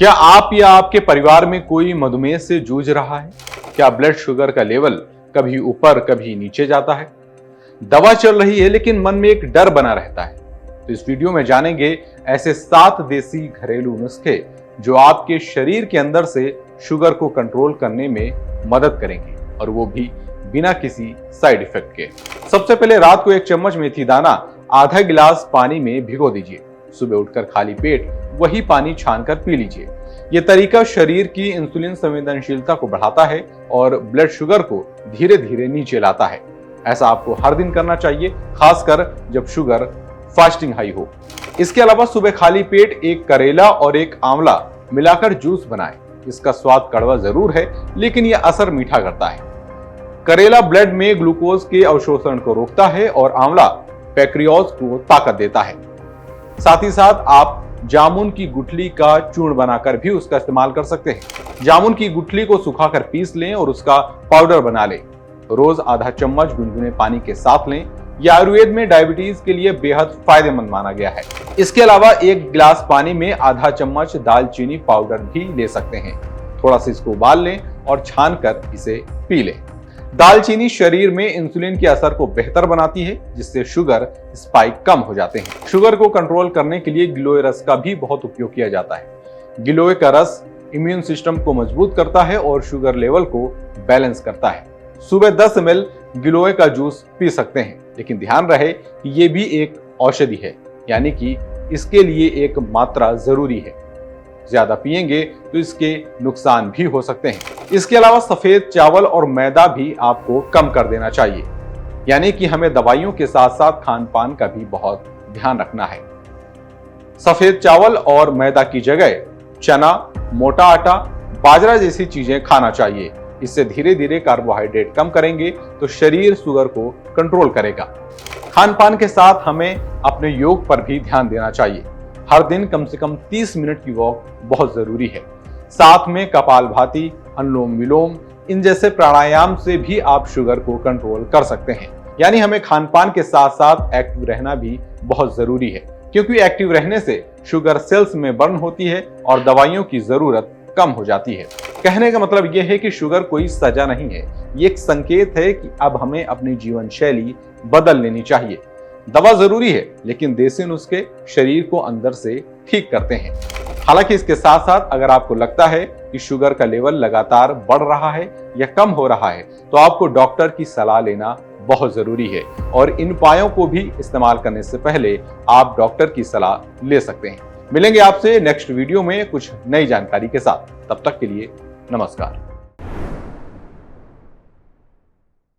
क्या आप या आपके परिवार में कोई मधुमेह से जूझ रहा है? क्या ब्लड शुगर का लेवल कभी ऊपर कभी नीचे जाता है? दवा चल रही है लेकिन मन में एक डर बना रहता है। तो इस वीडियो में जानेंगे ऐसे 7 देसी घरेलू नुस्खे जो आपके शरीर के अंदर से शुगर को कंट्रोल करने में मदद करेंगे, और वो भी बिना किसी साइड इफेक्ट के। सबसे पहले रात को 1 चम्मच मेथी दाना आधा गिलास पानी में भिगो दीजिए। सुबह उठकर खाली पेट वही पानी छानकर पी लीजिए। यह तरीका शरीर की इंसुलिन संवेदनशीलता को बढ़ाता है और ब्लड शुगर को धीरे धीरे नीचे लाता है। ऐसा आपको हर दिन करना चाहिए, खासकर जब शुगर फास्टिंग हाई हो। इसके अलावा सुबह खाली पेट 1 करेला और 1 आंवला मिलाकर जूस बनाएं। इसका स्वाद कड़वा जरूर है लेकिन यह असर मीठा करता है। करेला ब्लड में ग्लूकोज के अवशोषण को रोकता है और आंवला पैंक्रियाज को ताकत देता है। साथ ही साथ आप जामुन की गुठली का चूर्ण बनाकर भी उसका इस्तेमाल कर सकते हैं। जामुन की गुठली को सुखाकर पीस लें और उसका पाउडर बना लें। रोज आधा चम्मच गुनगुने पानी के साथ लें। यह आयुर्वेद में डायबिटीज के लिए बेहद फायदेमंद माना गया है। इसके अलावा 1 गिलास पानी में आधा चम्मच दालचीनी पाउडर भी ले सकते हैं। थोड़ा सा इसको उबाल लें और छानकर इसे पी लें। दालचीनी शरीर में इंसुलिन के असर को बेहतर बनाती है, जिससे शुगर स्पाइक कम हो जाते हैं। शुगर को कंट्रोल करने के लिए गिलोय रस का भी बहुत उपयोग किया जाता है। गिलोय का रस इम्यून सिस्टम को मजबूत करता है और शुगर लेवल को बैलेंस करता है। सुबह 10 ml गिलोय का जूस पी सकते हैं, लेकिन ध्यान रहे कि ये भी एक औषधि है, यानी कि इसके लिए एक मात्रा जरूरी है। ज्यादा पिएंगे तो इसके नुकसान भी हो सकते हैं। इसके अलावा सफेद चावल और मैदा भी आपको कम कर देना चाहिए, यानी कि हमें दवाइयों के साथ साथ खान पान का भी बहुत ध्यान रखना है। सफेद चावल और मैदा की जगह चना, मोटा आटा, बाजरा जैसी चीजें खाना चाहिए। इससे धीरे धीरे कार्बोहाइड्रेट कम करेंगे तो शरीर शुगर को कंट्रोल करेगा। खान पान के साथ हमें अपने योग पर भी ध्यान देना चाहिए। हर दिन कम से कम 30 मिनट की वॉक बहुत जरूरी है। साथ में कपालभाति, अनुलोम विलोम, इन जैसे प्राणायाम से भी आप शुगर को कंट्रोल कर सकते हैं। यानी हमें खान पान के साथ साथ एक्टिव रहना भी बहुत जरूरी है, क्योंकि एक्टिव रहने से शुगर सेल्स में बर्न होती है और दवाइयों की जरूरत कम हो जाती है। कहने का मतलब यह है कि शुगर कोई सजा नहीं है, ये एक संकेत है कि अब हमें अपनी जीवन शैली बदल लेनी चाहिए। दवा जरूरी है, लेकिन देसी नुस्खे शरीर को अंदर से ठीक करते हैं। हालांकि इसके साथ साथ अगर आपको लगता है कि शुगर का लेवल लगातार बढ़ रहा है या कम हो रहा है, तो आपको डॉक्टर की सलाह लेना बहुत जरूरी है, और इन उपायों को भी इस्तेमाल करने से पहले आप डॉक्टर की सलाह ले सकते हैं। मिलेंगे आपसे नेक्स्ट वीडियो में कुछ नई जानकारी के साथ। तब तक के लिए नमस्कार।